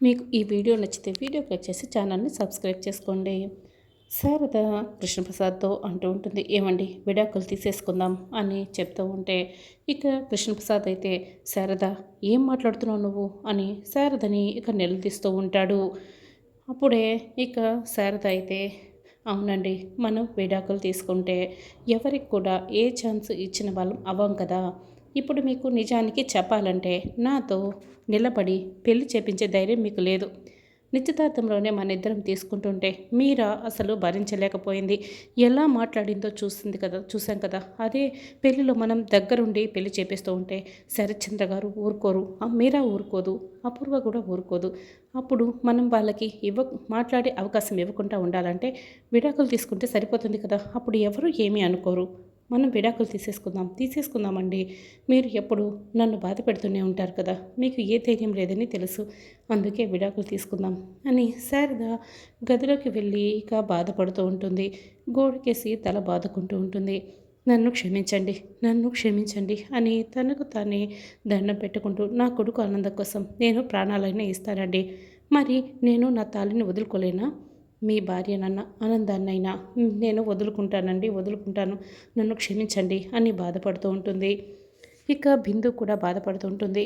మీకు ఈ వీడియో నచ్చితే వీడియోకి వచ్చేసి ఛానల్ని సబ్స్క్రైబ్ చేసుకోండి. శారద కృష్ణప్రసాద్తో అంటూ ఉంటుంది, ఏమండి విడాకులు తీసేసుకుందాం అని చెప్తూ ఉంటే, ఇక కృష్ణప్రసాద్ అయితే శారద ఏం మాట్లాడుతున్నావు నువ్వు అని శారదని ఇక నిలదీస్తూ ఉంటాడు. అప్పుడే ఇక శారద అయితే అవునండి, మనం విడాకులు తీసుకుంటే ఎవరికి కూడా ఏ ఛాన్స్ ఇచ్చిన వాళ్ళం అవ్వం కదా. ఇప్పుడు మీకు నిజానికి చెప్పాలంటే నాతో నిలబడి పెళ్లి చేపించే ధైర్యం మీకు లేదు. నిశ్చితార్థంలోనే మన ఇద్దరం తీసుకుంటుంటే మీరా అసలు భరించలేకపోయింది. ఎలా మాట్లాడిందో చూసాం కదా. అదే పెళ్లిలో మనం దగ్గరుండి పెళ్లి చేపిస్తూ ఉంటే శరత్చంద్ర గారు ఊరుకోరు, మీరా ఊరుకోదు, అపూర్వ కూడా ఊరుకోదు. అప్పుడు మనం వాళ్ళకి మాట్లాడే అవకాశం ఇవ్వకుండా ఉండాలంటే విడాకులు తీసుకుంటే సరిపోతుంది కదా. అప్పుడు ఎవరు ఏమీ అనుకోరు. మనం విడాకులు తీసేసుకుందామండి. మీరు ఎప్పుడు నన్ను బాధ పెడుతూనే ఉంటారు కదా, మీకు ఏ ధైర్యం లేదని తెలుసు, అందుకే విడాకులు తీసుకుందాం అని శారద గదిలోకి వెళ్ళి ఇక బాధపడుతూ ఉంటుంది. గోడకేసి తల బాదుకుంటూ ఉంటుంది. నన్ను క్షమించండి అని తనకు తానే దండం పెట్టుకుంటూ, నా కొడుకు ఆనందం కోసం నేను ప్రాణాలైనా ఇస్తానండి. మరి నేను నా తాళిని వదులుకోలేనా? మీ భార్యనన్న ఆనందాన్నైనా నేను వదులుకుంటాను, నన్ను క్షమించండి అని బాధపడుతూ ఉంటుంది. ఇక బిందు కూడా బాధపడుతూ ఉంటుంది.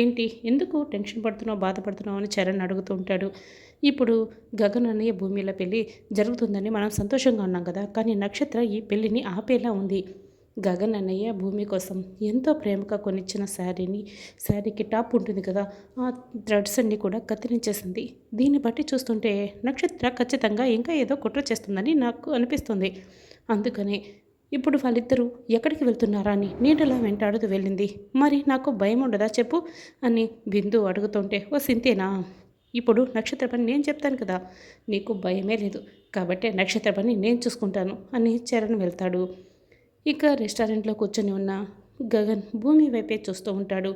ఏంటి ఎందుకు టెన్షన్ పడుతున్నావు, బాధపడుతున్నావు అని చరణ్ అడుగుతూ ఉంటాడు. ఇప్పుడు గగన్ అన్నయ్య భూమిలో పెళ్ళి జరుగుతుందని మనం సంతోషంగా ఉన్నాం కదా, కానీ నక్షత్ర ఈ పెళ్ళిని ఆపేలా ఉంది. గగన్ అన్నయ్య భూమి కోసం ఎంతో ప్రేమగా కొనిచ్చిన శారీకి టాప్ ఉంటుంది కదా, ఆ థ్రెడ్స్ అన్నీ కూడా కత్తిరించేసింది. దీన్ని బట్టి చూస్తుంటే నక్షత్ర ఖచ్చితంగా ఇంకా ఏదో కుట్ర చేస్తుందని నాకు అనిపిస్తుంది. అందుకని ఇప్పుడు వాళ్ళిద్దరూ ఎక్కడికి వెళ్తున్నారా అని నీడలా వెంటాడుతూ వెళ్ళింది. మరి నాకు భయం ఉండదా చెప్పు అని బిందు అడుగుతుంటే, ఓ సింతేనా, ఇప్పుడు నక్షత్ర పని నేను చెప్తాను కదా, నీకు భయమే లేదు కాబట్టే నక్షత్ర పని నేను చూసుకుంటాను అని చరణ్ వెళ్తాడు. ఇక రెస్టారెంట్లో కూర్చొని ఉన్న గగన్ భూమి వైపే చూస్తూ ఉంటాడు.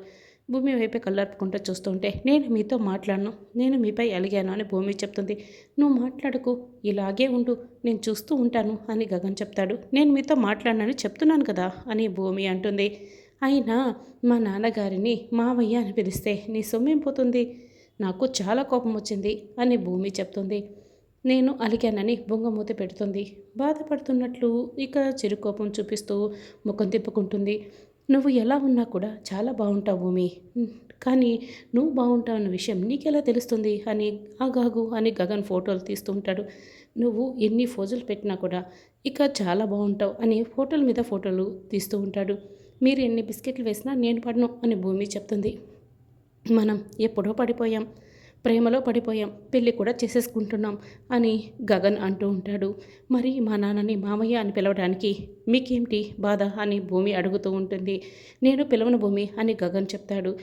భూమి వైపే కళ్ళర్పుకుంటూ చూస్తూ ఉంటే, నేను మీతో మాట్లాడను, నేను మీపై అలిగాను అని భూమి చెప్తుంది. నువ్వు మాట్లాడకు, ఇలాగే ఉండు, నేను చూస్తూ ఉంటాను అని గగన్ చెప్తాడు. నేను మీతో మాట్లాడనని చెప్తున్నాను కదా అని భూమి అంటుంది. అయినా మా నాన్నగారిని మావయ్య అని పిలిస్తే నీ సొమ్మేం పోతుంది, నాకు చాలా కోపం వచ్చింది అని భూమి చెప్తుంది. నేను అలిగానని బొంగమూతి పెడుతుంది. బాధపడుతున్నట్లు ఇక చిరుకోపం చూపిస్తూ ముఖం తిప్పుకుంటుంది. నువ్వు ఎలా ఉన్నా కూడా చాలా బాగుంటావు భూమి, కానీ నువ్వు బాగుంటావు అన్న విషయం నీకెలా తెలుస్తుంది అని ఆగాగు అని గగన్ ఫోటోలు తీస్తూ ఉంటాడు. నువ్వు ఎన్ని ఫోజులు పెట్టినా కూడా ఇక చాలా బాగుంటావు అని ఫోటోల మీద ఫోటోలు తీస్తూ ఉంటాడు. మీరు ఎన్ని బిస్కెట్లు వేసినా నేను పడను అని భూమి చెప్తుంది. మనం ఎప్పుడో పడిపోయాం, ప్రేమలో పడిపోయాం, పెళ్ళి కూడా చేసేసుకుంటున్నాం అని గగన్ అంటూ ఉంటాడు. మరి మా నాన్నని మామయ్య అని పిలవడానికి మీకేమిటి బాధ అని భూమి అడుగుతూ ఉంటుంది. నేను పిలవను భూమి అని గగన్ చెప్తాడు.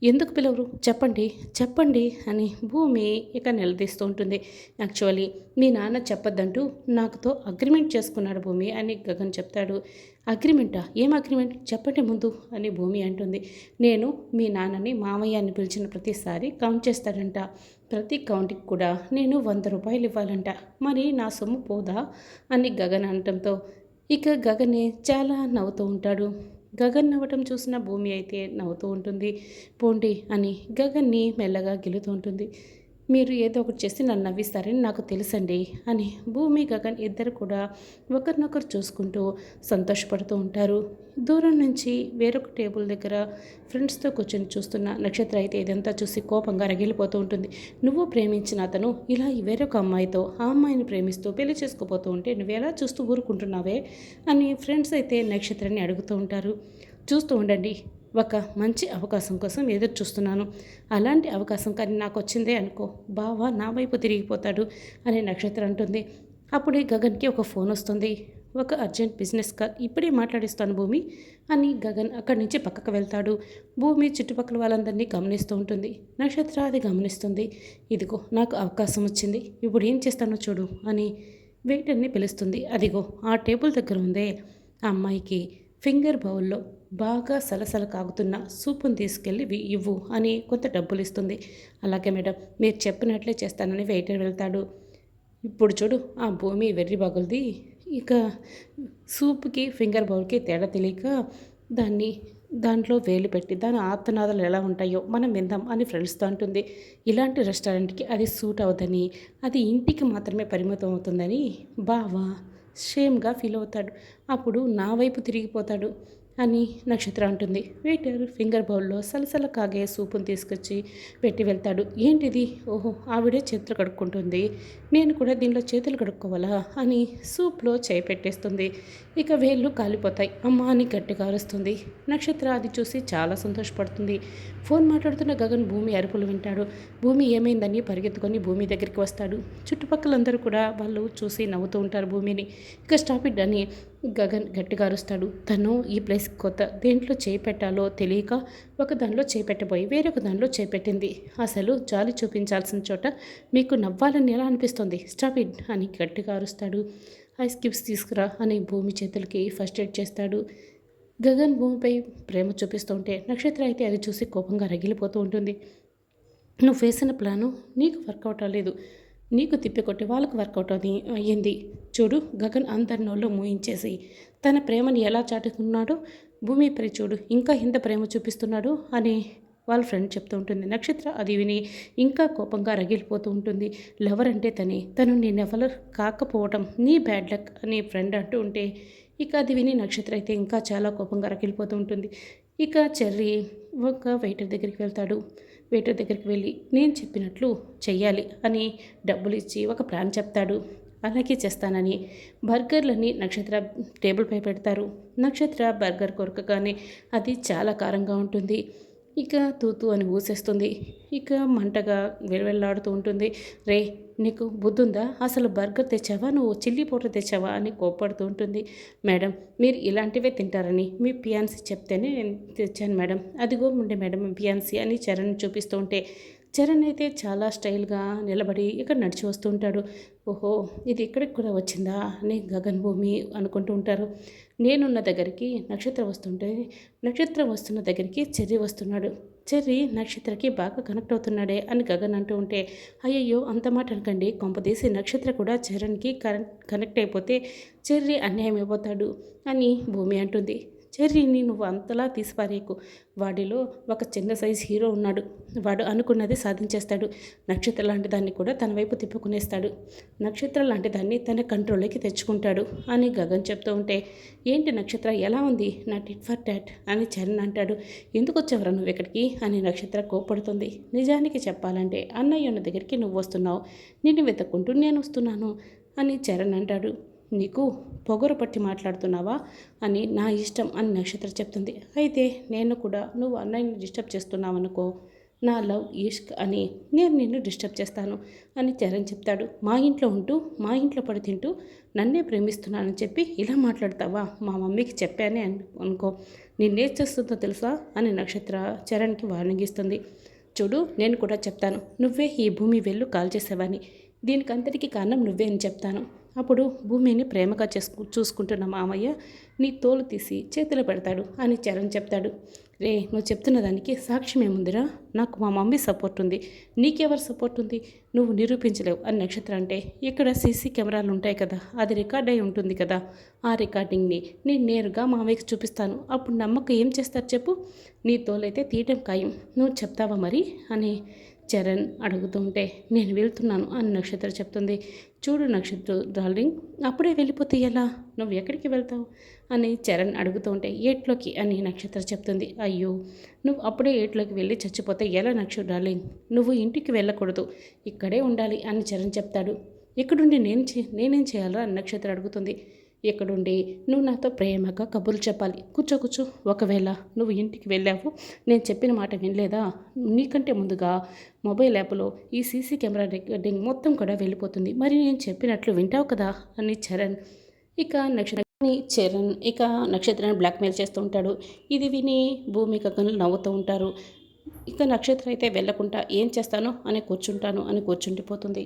ఎందుకు పిలవరు చెప్పండి చెప్పండి అని భూమి ఇక నిలదీస్తూ ఉంటుంది. యాక్చువల్లీ మీ నాన్న చెప్పొద్దంటూ నాకుతో అగ్రిమెంట్ చేసుకున్నాడు భూమి అని గగన్ చెప్తాడు. అగ్రిమెంటా, ఏం అగ్రిమెంట్ చెప్పండి ముందు అని భూమి అంటుంది. నేను మీ నాన్నని మామయ్య అని పిలిచిన ప్రతిసారి కౌంట్ చేస్తాడంట, ప్రతి కౌంట్కి కూడా నేను 100 రూపాయలు ఇవ్వాలంట, మరి నా సొమ్ము పోదా అని గగన్ అనటంతో ఇక గగనే చాలా నవ్వుతూ ఉంటాడు. గగన్ నవ్వటం చూసిన భూమి అయితే నవ్వుతూ ఉంటుంది. పోండి అని గగన్ని మెల్లగా గెలుతూ ఉంటుంది. మీరు ఏదో ఒకటి చేసి నన్ను నవ్విస్తారని నాకు తెలుసండి అని భూమి గగన్ ఇద్దరు కూడా ఒకరినొకరు చూసుకుంటూ సంతోషపడుతూ ఉంటారు. దూరం నుంచి వేరొక టేబుల్ దగ్గర ఫ్రెండ్స్తో కూర్చొని చూస్తున్న నక్షత్ర అయితే ఇదంతా చూసి కోపంగా రగిలిపోతూ ఉంటుంది. నువ్వు ప్రేమించిన అతను ఇలా వేరొక అమ్మాయితో ఆ అమ్మాయిని ప్రేమిస్తూ పెళ్లి చేసుకోపోతూ ఉంటే నువ్వు ఎలా చూస్తూ ఊరుకుంటున్నావే అని ఫ్రెండ్స్ అయితే నక్షత్రాన్ని అడుగుతూ ఉంటారు. చూస్తూ ఉండండి, ఒక మంచి అవకాశం కోసం ఎదురు చూస్తున్నాను, అలాంటి అవకాశం కానీ నాకు వచ్చిందే అనుకో, బావ నా వైపు తిరిగిపోతాడు అని నక్షత్ర అంటుంది. అప్పుడే గగన్కి ఒక ఫోన్ వస్తుంది. ఒక అర్జెంట్ బిజినెస్ కాల్, ఇప్పుడే మాట్లాడిస్తాను భూమి అని గగన్ అక్కడి నుంచి పక్కకు వెళ్తాడు. భూమి చుట్టుపక్కల వాళ్ళందరినీ గమనిస్తూ ఉంటుంది. నక్షత్ర అది గమనిస్తుంది. ఇదిగో నాకు అవకాశం వచ్చింది, ఇప్పుడు ఏం చేస్తానో చూడు అని వెయిటర్ని పిలుస్తుంది. అదిగో ఆ టేబుల్ దగ్గర ఉందే, ఆ అమ్మాయికి ఫింగర్ బౌల్లో బాగా సలసల కాగుతున్న సూపును తీసుకెళ్ళి ఇవ్వు అని కొంత డబ్బులు ఇస్తుంది. అలాగే మేడం, మీరు చెప్పినట్లే చేస్తానని వెయిటర్ వెళ్తాడు. ఇప్పుడు చూడు, ఆ భూమి వెర్రి బాగులది ఇక సూప్కి ఫింగర్ బౌల్కి తేడా తెలియక దాన్ని దాంట్లో వేలు పెట్టి దాని ఆర్తనాదాలు ఎలా ఉంటాయో మనం విందాం అని ఫ్రెండ్స్తో అంటుంది. ఇలాంటి రెస్టారెంట్కి అది సూట్ అవుదని, అది ఇంటికి మాత్రమే పరిమితం అవుతుందని బావ షేమ్గా ఫీల్ అవుతాడు. అప్పుడు నా వైపు తిరిగిపోతాడు అని నక్షత్ర అంటుంది. వెయిటర్ ఫింగర్ బౌల్లో సలసల కాగే సూపును తీసుకొచ్చి పెట్టి వెళ్తాడు. ఏంటిది? ఓహో, ఆవిడే చేతులు కడుక్కుంటుంది, నేను కూడా దీనిలో చేతులు కడుక్కోవాలా అని సూప్లో చేయి పెట్టేస్తుంది. ఇక వేళ్ళు కాలిపోతాయి. అమ్మ అని గట్టిగా అరుస్తుంది. నక్షత్ర అది చూసి చాలా సంతోషపడుతుంది. ఫోన్ మాట్లాడుతున్న గగన్ భూమి అరుపులు వింటాడు. భూమి ఏమైందని పరిగెత్తుకొని భూమి దగ్గరికి వస్తాడు. చుట్టుపక్కలందరూ కూడా వాళ్ళు చూసి నవ్వుతూ ఉంటారు భూమిని. ఇక స్టాప్ ఇట్ అని గగన్ గట్టిగా అరుస్తాడు. తను ఈ ప్లేస్ కొత్త, దేంట్లో చేయి పెట్టాలో తెలియక ఒక దానిలో చేయి పెట్టబోయి వేరొక దానిలో చేయి పెట్టింది. అసలు జాలి చూపించాల్సిన చోట మీకు నవ్వాలని ఎలా అనిపిస్తుంది? స్టాప్ ఇట్ అని గట్టిగా అరుస్తాడు. ఐస్ క్యూబ్స్ తీసుకురా అని భూమి చేతులకి ఫస్ట్ ఎయిడ్ చేస్తాడు. గగన్ భూమిపై ప్రేమ చూపిస్తుంటే నక్షత్ర అయితే అది చూసి కోపంగా రగిలిపోతూ ఉంటుంది. నువ్వు వేసిన ప్లాను నీకు వర్కౌట్ అవ్వలేదు, నీకు తిప్పికొట్టి వాళ్ళకు వర్కౌట్ అయ్యింది. చూడు, గగన్ అందరి నోళ్ళు మూయించేసి తన ప్రేమని ఎలా చాటుకున్నాడో భూమిపై చూడు, ఇంకా ఎంత ప్రేమ చూపిస్తున్నాడు అని వాళ్ళ ఫ్రెండ్ చెప్తూ ఉంటుంది. నక్షత్ర అది విని ఇంకా కోపంగా రగిలిపోతూ ఉంటుంది. లవర్ అంటే తను నేనెవరు కాకపోవటం నీ బ్యాడ్ లక్ అని ఫ్రెండ్ అంటూ ఉంటే ఇక అది విని నక్షత్ర అయితే ఇంకా చాలా కోపంగా రగిలిపోతూ ఉంటుంది. ఇక చెర్రీ ఒక వెయిటర్ దగ్గరికి వెళ్తాడు. వెయిటర్ దగ్గరికి వెళ్ళి నేను చెప్పినట్లు చెయ్యాలి అని డబ్బులు ఇచ్చి ఒక ప్లాన్ చెప్తాడు. అలాగే చేస్తానని బర్గర్లని నక్షత్ర టేబుల్పై పెడతారు. నక్షత్ర బర్గర్ కొరకగానే అది చాలా కారంగా ఉంటుంది. ఇక తూతూ అని ఊసేస్తుంది. ఇక మంటగా వెలవెల్లాడుతూ ఉంటుంది. రే, నీకు బుద్ధుందా? అసలు బర్గర్ తెచ్చావా, నువ్వు చిల్లీ పౌడర్ తెచ్చావా అని కోప్పడుతూ ఉంటుంది. మేడం, మీరు ఇలాంటివే తింటారని మీ పియాన్సీ చెప్తేనే నేను తెచ్చాను మేడం. అదిగో ఉండే మేడం పియాన్సీ అని చరణ్ చూపిస్తూ ఉంటే చరణ్ అయితే చాలా స్టైల్గా నిలబడి ఇక్కడ నడిచి వస్తూ ఉంటాడు. ఓహో, ఇది ఇక్కడికి కూడా వచ్చిందా అని గగన్ భూమి అనుకుంటూ ఉంటారు. నేనున్న దగ్గరికి నక్షత్రం వస్తుంటే నక్షత్రం వస్తున్న దగ్గరికి చెర్రీ వస్తున్నాడు. చెర్రీ నక్షత్రకి బాగా కనెక్ట్ అవుతున్నాడే అని గగన్ అంటూ ఉంటే అయ్యయ్యో అంత మాట అనకండి, కొంపదీసి నక్షత్ర కూడా చరణ్కి కనెక్ట్ అయిపోతే చెర్రీ అన్యాయం అయిపోతాడు అని భూమి అంటుంది. చెర్రీని నువ్వు అంతలా తీసిపారేయకు, వాడిలో ఒక చిన్న సైజ్ హీరో ఉన్నాడు, వాడు అనుకున్నది సాధించేస్తాడు. నక్షత్ర లాంటి దాన్ని కూడా తన వైపు తిప్పుకునేస్తాడు, నక్షత్ర లాంటి దాన్ని తన కంట్రోల్లోకి తెచ్చుకుంటాడు అని గగన్ చెప్తూ ఉంటే ఏంటి నక్షత్ర ఎలా ఉంది నా టిట్ ఫర్ టాట్ అని చరణ్ అంటాడు. ఎందుకు వచ్చేవరా నువ్వు ఇక్కడికి అని నక్షత్ర కోప్పడుతుంది. నిజానికి చెప్పాలంటే అన్నయ్య ఉన్న దగ్గరికి నువ్వు వస్తున్నావు, నిన్ను వెతుక్కుంటూ నేను వస్తున్నాను అని చరణ్ అంటాడు. నీకు పొగరు పట్టి మాట్లాడుతున్నావా అని నా ఇష్టం అని నక్షత్ర చెప్తుంది. అయితే నేను కూడా నువ్వు అన్నయ్యని డిస్టర్బ్ చేస్తున్నావనుకో, నా లవ్ ఈష్క్ అని నేను నిన్ను డిస్టర్బ్ చేస్తాను అని చరణ్ చెప్తాడు. మా ఇంట్లో ఉంటూ మా ఇంట్లో పడి తింటూ నన్నే ప్రేమిస్తున్నానని చెప్పి ఇలా మాట్లాడతావా? మా మమ్మీకి చెప్పానే అనుకో, నిన్నేం చేస్తుందో తెలుసా అని నక్షత్ర చరణ్కి వార్నింగ్ ఇస్తుంది. చూడు, నేను కూడా చెప్తాను, నువ్వే ఈ భూమి వెళ్ళు కాల్ చేసేవాని, దీనికి అంతటికీ కారణం నువ్వే అని చెప్తాను. అప్పుడు భూమిని ప్రేమగా చూసుకుంటున్న మామయ్య నీ తోలు తీసి చేతిలో పెడతాడు అని చరణ్ చెప్తాడు. రే, నువ్వు చెప్తున్న దానికి సాక్ష్యం ఏముందిరా? నాకు మా మమ్మీ సపోర్ట్ ఉంది, నీకెవరు సపోర్ట్ ఉంది? నువ్వు నిరూపించలేవు అని నక్షత్ర అంటే ఇక్కడ సీసీ కెమెరాలు ఉంటాయి కదా, అది రికార్డ్ అయి ఉంటుంది కదా, ఆ రికార్డింగ్ని నేను నేరుగా మామయ్యకి చూపిస్తాను, అప్పుడు నమ్మకం ఏం చేస్తారు చెప్పు? నీ తోలైతే తీయటం ఖాయం, నువ్వు చెప్తావా మరి అని చరణ్ అడుగుతుంటే నేను వెళ్తున్నాను అని నక్షత్ర చెప్తుంది. చూడు నక్షత్ర డార్లింగ్, అప్పుడే వెళ్ళిపోతే ఎలా? నువ్వు ఎక్కడికి వెళ్తావు అని చరణ్ అడుగుతుంటే ఏట్లోకి అని నక్షత్ర చెప్తుంది. అయ్యో, నువ్వు అప్పుడే ఏట్లోకి వెళ్ళి చచ్చిపోతే ఎలా నక్షత్ర డార్లింగ్? నువ్వు ఇంటికి వెళ్ళకూడదు, ఇక్కడే ఉండాలి అని చరణ్ చెప్తాడు. ఇక్కడుండి నేనేం చేయాలా అని నక్షత్ర అడుగుతుంది. ఇక్కడుండి నువ్వు నాతో ప్రేమగా కబుర్లు చెప్పాలి. కూర్చో. ఒకవేళ నువ్వు ఇంటికి వెళ్ళావు, నేను చెప్పిన మాట వినలేదా, నీకంటే ముందుగా మొబైల్ యాప్లో ఈ సీసీ కెమెరా రికార్డింగ్ మొత్తం కూడా వెళ్ళిపోతుంది, మరి నేను చెప్పినట్లు వింటావు కదా అని చరణ్ నక్షత్రాన్ని బ్లాక్మెయిల్ చేస్తూ ఉంటాడు. ఇది విని భూమి గగన్లు నవ్వుతూ ఉంటారు. ఇక నక్షత్రం అయితే వెళ్ళకుండా ఏం చేస్తానో అని కూర్చుంటాను అని కూర్చుండిపోతుంది.